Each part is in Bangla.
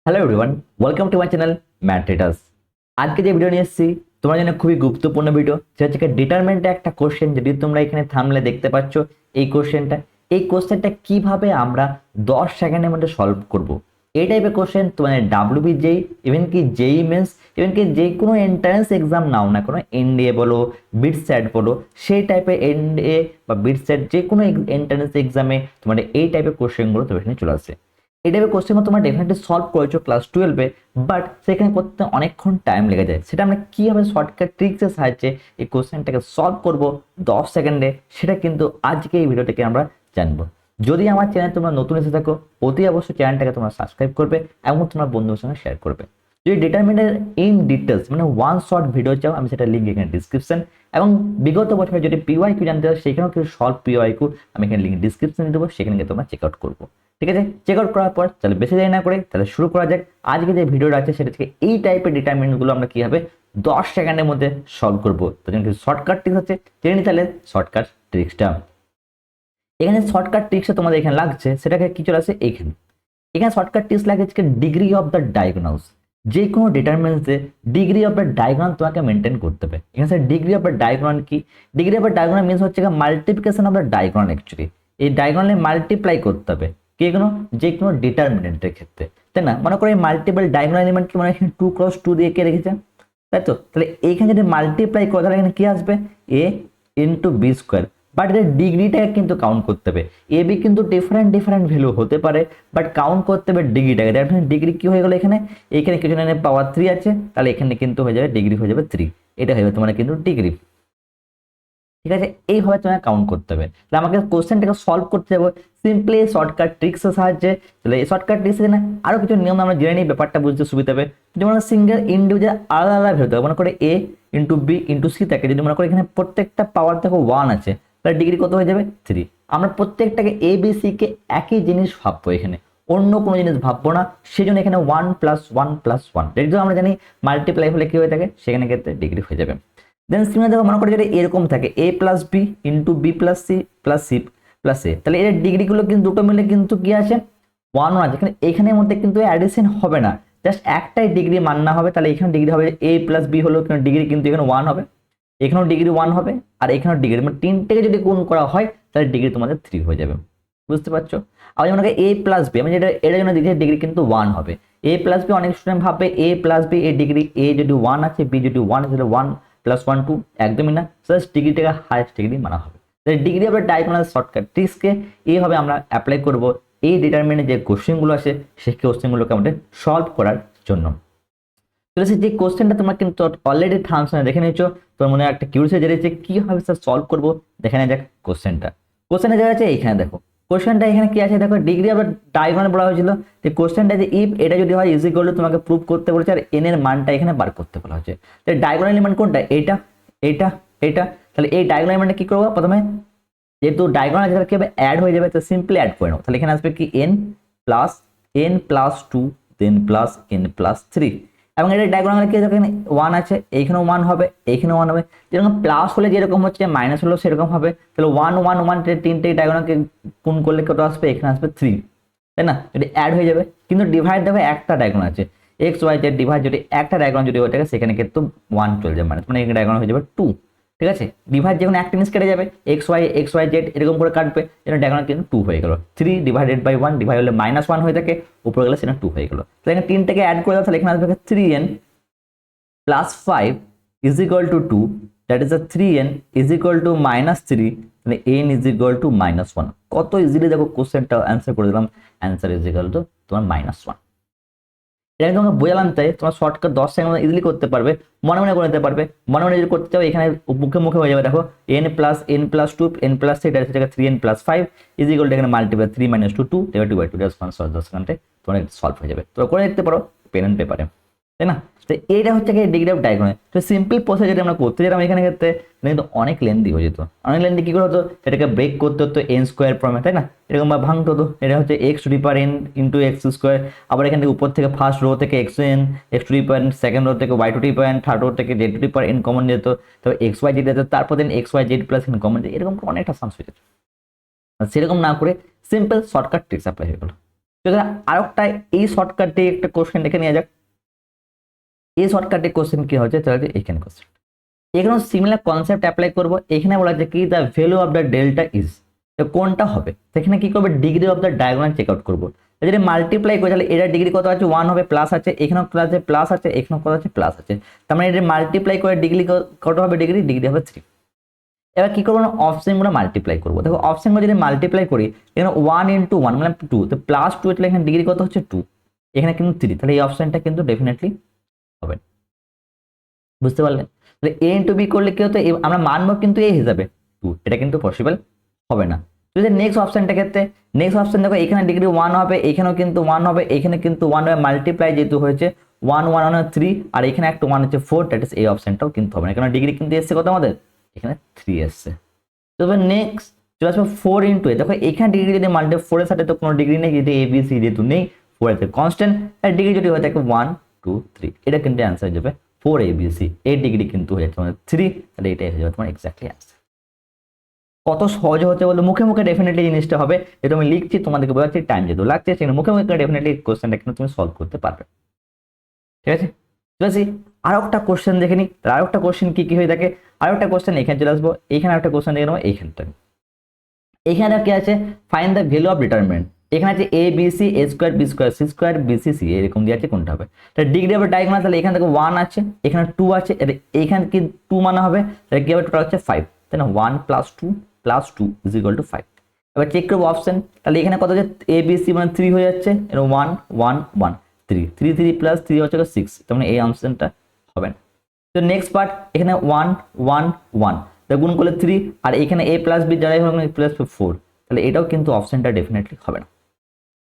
Hello everyone, welcome to my channel math traders. আজকে যে ভিডিও নিয়ে এসেছি তোমার জন্য খুবই গুরুত্বপূর্ণ ভিডিও, সেটা হচ্ছে ডিটারমিনেন্টে একটা কোশ্চেন। যদি তোমরা এখানে থামলে দেখতে পাচ্ছ এই কোশ্চেনটা কিভাবে আমরা 10 সেকেন্ডের মধ্যে সলভ করব। এই টাইপের কোশ্চেন তোমাদের ডাব্লিউবি যেই, ইভেন কি জেই মেন্স, ইভেন কি যে কোনো এন্ট্রান্স এক্সাম নাও না কোনো, এনডিএ বলো, বিটস্যাট বলো, সেই টাইপের এনডিএ বা বিটস্যাট যে কোনো এন্ট্রান্স এক্সামে তোমাদের এই টাইপের কোশ্চেনগুলো তোমার এখানে চলে আসে। এই টাইপের কোশ্চেন তোমরা ডেফিনেটলি সলভ করেছো ক্লাস 12-এ, বাট সেখানে করতে অনেকক্ষণ টাইম লেগে যায়। সেটা আমরা কীভাবে শর্টকাট ট্রিক্সের সাহায্যে এই কোশ্চেনটাকে সলভ করব 10 সেকেন্ডে, সেটা কিন্তু আজকে এই ভিডিও থেকে আমরা জানবো। যদি আমার চ্যানেল তোমরা নতুন এসে থাকো, অতি অবশ্যই চ্যানেলটাকে তোমরা সাবস্ক্রাইব করবে এবং তোমার বন্ধুদের সঙ্গে শেয়ার করবে। যদি ডিটারমিনেন্টের ইন ডিটেলস মানে ওয়ান শর্ট ভিডিও চাও, আমি সেটা লিঙ্ক এখানে ডিসক্রিপশন, এবং বিগত বছরে যদি পিওয়াইকিউ জানতে চাও সেখানেও কিছু শর্ট পিওয়াইকিউ আমি এখানে লিঙ্ক ডিসক্রিপশনে দেবো, সেখানে গিয়ে তোমরা চেক আউট করবো। ঠিক আছে, চেক আউট করার পর তাহলে বেশি দেরি না করে তাহলে শুরু করা যাক। আজকে যে ভিডিওটা আছে সেটা থেকে এই টাইপের ডিটারমিনেন্টগুলো আমরা কীভাবে 10 সেকেন্ডের মধ্যে সলভ করবো, তার জন্য কিছু শর্টকাট ট্রিক্স আছে, জেনে নিই তাহলে শর্টকাট ট্রিক্সটা। এখানে শর্টকাট ট্রিক্সটা তোমাদের এখানে লাগছে, সেটাকে কি চলে আসে এইখানে। এখানে শর্টকাট ট্রিক্স লাগে ডিগ্রি অফ দ্য ডায়াগোনালস। যে কোনো ডিটারমিনেন্টসে ডিগ্রি অফ দ্য ডায়াগোনাল তোমাকে মেনটেন করতে হবে। এখানে sir degree of the diagonal কি? Degree of the diagonal means হচ্ছে multiplication of the diagonal. Actually এই ডায়াগোনালে মাল্টিপ্লাই করতে হবে যে কোনো ডিটারমিনেন্টের ক্ষেত্রে, তাই না? মনে করো এই মাল্টিপল ডায়াগোনাল এলিমেন্টকে মানে এখানে 2x2 দিয়ে কে রেখেছে, তাই তো? তাহলে এইখানে যদি মাল্টিপ্লাই করে তাহলে এখানে কি আসবে? a into B square. But এর ডিগ্রিটাকে কিন্তু কাউন্ট করতে হবে। এ বি কিন্তু ডিফারেন্ট ভ্যালু হতে পারে, বাট কাউন্ট করতে হবে ডিগ্রিটাকে। ডিগ্রি কি হয়ে গেল এখানে কিছু না পাওয়ার 3 আছে, তাহলে এখানে কিন্তু হয়ে যাবে ডিগ্রি হয়ে যাবে 3। এটা হয়ে যাবে তোমার কিন্তু ডিগ্রি। ঠিক আছে, এইভাবে তোমাকে কাউন্ট করতে হবে। তাহলে আমাকে কোশ্চেনটাকে সলভ করতে যাবো সিম্পলি শর্টকাট ট্রিক্সের সাহায্যে। তাহলে এই শর্টকাট ট্রিক্সে না আরো কিছু নিয়ম আমরা জেনে নিই, ব্যাপারটা বুঝতে সুবিধা হবে। যেমন সিঙ্গেল ইন্ডিভিজুয়াল আলাদা আলাদা ভেবে মনে করে এ ইন্টু বি ইন্টু সি থাকে, যদি মনে করে এখানে প্রত্যেকটা পাওয়ার দেখো 1 আছে, তাহলে ডিগ্রি কত হয়ে যাবে 3। আমরা প্রত্যেকটাকে এ বি সি কে একই জিনিস ভাববো, এখানে অন্য কোনো জিনিস ভাববো না। সেই জন্য এখানে 1 + 1 + 1 যেহেতু আমরা জানি মাল্টিপ্লাই হলে কি হয়ে থাকে, সেখানে ক্ষেত্রে ডিগ্রি হয়ে যাবে। দেন সিমিলার দেখো মনে করি যদি এরকম থাকে a + b into B plus C plus C plus A, তাহলে এর ডিগ্রিগুলো কিন্তু দুটো মিলে কিন্তু কি আছে 1 আছে। এখানের মধ্যে কিন্তু অ্যাডিশন হবে না, জাস্ট একটাই ডিগ্রি মাননা হবে। তাহলে এখানে ডিগ্রি হবে a + b হলো ডিগ্রি, কিন্তু এখানে 1 হবে, এখানেও ডিগ্রি 1 হবে, আর এখানেও ডিগ্রি, মানে তিনটেকে যদি গুণ করা হয় তাহলে ডিগ্রি তোমাদের 3 হয়ে যাবে। বুঝতে পারছো? আবার যেমন a + b, আমি যেটা এর জন্য দিচ্ছি ডিগ্রি কিন্তু 1 হবে। a + b অনেক স্টুডেন্ট ভাববে a + b এর ডিগ্রি, a যদি 1 আছে b যদি 1 আছে তাহলে 1 + 1 2, একদমই না, জাস্ট ডিগ্রিটাকে হাইয়েস্ট ডিগ্রি মানা হবে। তাহলে ডিগ্রি অফ ডায়াগোনাল শর্টকাট ট্রিক্সকে এইভাবে আমরা অ্যাপ্লাই করব এই ডিটারমিনেন্টে যে কোশ্চেনগুলো আছে সেই কোশ্চেনগুলোকে আমাদের সলভ করার জন্য। যে কোশ্চেনটা তোমরা কিন্তু অলরেডি থামসনে দেখে নিয়েছো, তোমার মনে একটা কিউরিয়াসিটি জেগেছে কিভাবে স্যার সলভ করবো। দেখে নেওয়া যাক কোশ্চেনটা দেওয়া আছে এইখানে। দেখো কোশ্চেনটা এখানে কি আছে, দেখো ডিগ্রি অফ ডায়াগোনাল বলা হয়েছিল যে কোশ্চেনটা যে ইফ এটা যদি হয় ইজ ইকুয়াল টু, তোমাকে প্রুভ করতে বলেছে, আর এন এর মানটা এখানে বার করতে বলা হয়েছে। তাহলে ডায়াগোনাল এলিমেন্ট কোনটা? এটা এটা এটা। তাহলে এই ডায়াগোনাল এলিমেন্টটা কি করবো, প্রথমে যেহেতু ডায়াগোনাল যেটা কি হবে অ্যাড হয়ে যাবে, তো সিম্পলি অ্যাড করে নাও। তাহলে এখানে আসবে কি n+2 দেন প্লাস n+3, এবং এটা ডায়াগোনাল কি এখানে 1 আছে, এইখানেও 1 হবে, এইখানেও 1 হবে। যেরকম প্লাস হলে যেরকম হচ্ছে মাইনাস হলেও সেরকম হবে। তাহলে 1 1 1 তিনটে ডায়াগোনালকে গুণ করলে কত আসবে? এখানে আসবে 3, তাই না? যদি অ্যাড হয়ে যাবে, কিন্তু ডিভাইড দেখো একটা ডায়াগোনাল আছে এক্স ওয়াই জেড, ডিভাইড যদি একটা ডায়াগোনাল যদি হয়ে থাকে সেখানে কিন্তু 1 চলে যাবে, মানে এই ডায়াগোনাল হয়ে যাবে 2। ঠিক আছে, ডিভাইড যখন একটা জিনিস কেটে যাবে এক্স ওয়াই জেড এরকম করে কাটবে, যেন ডায়াগোনাল কিন্তু 2 হয়ে গেল। 3 ডিভাইডেড বাই 1, ডিভাইড হলে -1 হয়ে থাকে, উপরে গেলে সেটা 2 হয়ে গেল। তাহলে এখানে 3টাকে অ্যাড করে দাও, তাহলে এখানে আসবে 3n + 5 is equal to 2, that is 3n is equal to -3, তাহলে n ইজ ইকুয়াল টু -1। কত ইজিলি দেখো কোশ্চেনটা অ্যান্সার করে দিলাম, অ্যান্সার ইজ ইকুয়াল টু তোমার -1। এটা আমি তোমাকে বোঝালাম, তাই তোমার শর্টকাট 10 সেকেন্ড ইজিলি করতে পারবে, মনে মনে করে নিতে পারবে। মনে মনে যদি করতে চাও এখানে মুখে মুখে হয়ে যাবে। দেখো n+2 n+3 সেটাকে 3n + 5 ইজ ইকুয়াল টু এখানে মাল্টিপ্লাই 3 - 2 2 / 2 জাস্ট 10 সেকেন্ডে তোমার সলভ হয়ে যাবে। তোমরা করে দেখতে পারো পেন এন্ড পেপারে, তাই না? তো এইটা হচ্ছে কি ডিগ্রি অফ ডায়াগোনাল। তো সিম্পল প্রসেস যেটা আমরা করতে যেতাম এখানে ক্ষেত্রে কিন্তু অনেক লেন্দি হয়ে যেত। অনেক লেন্দি কি করে হতো, এটাকে ব্রেক করতে হতো n স্কোয়ার ফর্মে, তাই না? এরকম ভাঙতে হতো, এটা হচ্ছে x⁴n ইন্টু x²। আবার এখান থেকে উপর থেকে ফার্স্ট রো থেকে xn, x⁴n, সেকেন্ড রো থেকে y⁴n, থার্ড রো থেকে z⁴n কমন যেত, তবে xy যেতে যেত, তারপর দেন xyz প্লাস n কমন যেত, এরকম অনেকটা চান্স হয়ে যেত। সেরকম না করে সিম্পল শর্টকাট ট্রিক্স অ্যাপ্লাই হয়ে গেল। তো আরেকটা এই শর্টকাটে একটা কোশ্চেন দেখে নেওয়া যাক। এই শর্টকাটে কোশ্চেন কি হচ্ছে, তাহলে এখানে কোশ্চেন এখানেও সিমিলার কনসেপ্ট অ্যাপ্লাই করবো। এখানে বলা আছে কি the value of the delta is, তো কোনটা হবে সেখানে কি করবে, degree of the diagonal check out করবো। যদি মাল্টিপ্লাই করে তাহলে এটা ডিগ্রি কত আছে 1 হবে, প্লাস আছে, এখানেও প্লাস আছে, প্লাস আছে, এখানেও কত আছে, প্লাস আছে, তার মানে এটা মাল্টিপ্লাই করে ডিগ্রি কত হবে, ডিগ্রি ডিগ্রি হবে 3। এবার কি করবো না, অপশন গুলো মাল্টিপ্লাই করবো। দেখো অপশন গুলো যদি মাল্টিপ্লাই করি এখানে 1 into 1 মানে 2, তো প্লাস 2 তাহলে এখানে ডিগ্রি কত হচ্ছে 2, এখানে কিন্তু 3, তাহলে এই অপশনটা কিন্তু ডেফিনেটলি হবে। বুঝতে পারলেন? তাহলে a ইন্টু বি করলে কি হতো, আমরা মানবো কিন্তু a হিসাবে 2, এটা কিন্তু পসিবল হবে না। যদি নেক্সট অপশনটা ক্ষেত্রে, নেক্সট অপশন দেখো এখানে ডিগ্রি 1 হবে, এখানেও কিন্তু 1 হবে, এখানে কিন্তু 1 হবে, মাল্টিপ্লাই যেহেতু হয়েছে 1 1 1 3, আর এখানে একটা 1 হচ্ছে 4, দ্যাট ইজ এই অপশনটাও কিন্তু হবে না, কারণ ডিগ্রি কিন্তু এসছে কত আমাদের, এখানে 3 এসছে। তবে নেক্সট চলে আসবে 4 ইন্টু এ, দেখো এখানে ডিগ্রি যদি মাল্টি 4 এর সাথে তো কোনো ডিগ্রি নেই, যদি এ বি সি যেহেতু নেই, 4 এর কনস্ট্যান্ট, আর ডিগ্রি যদি হয়ে থাকে 1 2 3, এটা কিন্তু অ্যান্সার হয়ে যাবে 4 ABC, এই ডিগ্রি কিন্তু হয়ে যাচ্ছে তোমাদের 3, তাহলে এটাই হয়ে যাবে তোমার এক্স্যাক্টলি অ্যান্সার। কত সহজ হচ্ছে বলতে, মুখে মুখে ডেফিনেটলি জিনিসটা হবে, এটা আমি লিখছি তোমাদেরকে বোঝাচ্ছি, টাইম যেহেতু লাগছে সেখানে মুখে মুখে ডেফিনেটলি কোশ্চেনটা কিন্তু তুমি সলভ করতে পারবে। ঠিক আছে, চলে আসি আরো একটা কোশ্চেন দেখে নি। আরো একটা কোশ্চেন কি কি হয়ে থাকে, আরো একটা কোশ্চেন এখানে চলে আসবো, এখানে একটা কোশ্চেন দেখে নেবো এইখানটা। এখানে কি আছে, find the value of determinant, এখানে আছে A B C, A square B square C square B C C, এরকম দিয়ে আছে, কোনটা হবে। তাহলে ডিগ্রি অফ ডায়াগোনাল, তাহলে এখানে দেখো 1 আছে, এখানে 2 আছে, এইখানে কি 2 মানা হবে, তাহলে কি হবে, টোটাল হচ্ছে 5, তাই না, 1 + 2 + 2 = 5। এবার চেক করবো অপশন, তাহলে এখানে কত হচ্ছে, এ বি সি মানে 3 হয়ে যাচ্ছে, 1 1 1 3 3 3 + 3 হচ্ছে 6, তার মানে এই অপশনটা হবে না। তো নেক্সট পার্ট, এখানে 1 1 1, তো গুণ করলে 3, আর এখানে a প্লাস বি যারাই হবে প্লাস 4, তাহলে এটাও কিন্তু অপশনটা ডেফিনেটলি হবে না।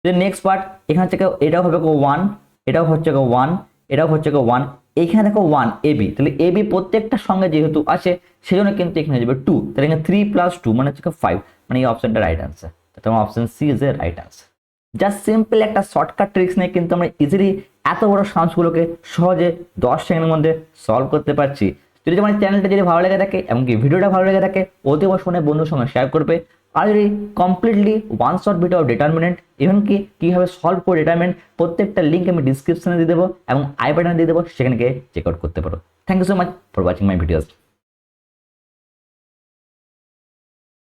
তো নেক্সট পার্ট, এখানে হচ্ছে এটাও হবে 1, এটাও হচ্ছে 1, এটাও হচ্ছে 1, এখানে দেখো 1 এ বি, তাহলে এ বি প্রত্যেকটার সঙ্গে যেহেতু আছে সেজন্য কিন্তু এখানে যাবে 2, তাহলে এখানে 3 + 2 মানে হচ্ছে 5, মানে এই অপশনটা রাইট আনসার, তোমার option C is a right answer. Just simple একটা শর্টকাট ট্রিক্স নিয়ে কিন্তু আমরা ইজিলি এত বড় সামসগুলোকে সহজে 10 সেকেন্ডের মধ্যে সলভ করতে পারছি। যদি তোমার চ্যানেলটা যদি ভালো লেগে থাকে, এমনকি ভিডিওটা ভালো লেগে থাকে, অতি অবশ্যই বন্ধুর সঙ্গে শেয়ার করবে। আর যদি completely one shot video of determinant, এমনকি কীভাবে সলভ করে ডিটারমিনেন্ট, প্রত্যেকটা লিঙ্ক আমি ডিসক্রিপশনে দিয়ে দেবো এবং আই বাটনে দিয়ে দেবো, সেখানে গিয়ে চেক আউট করতে পারো। Thank you so much for watching my videos.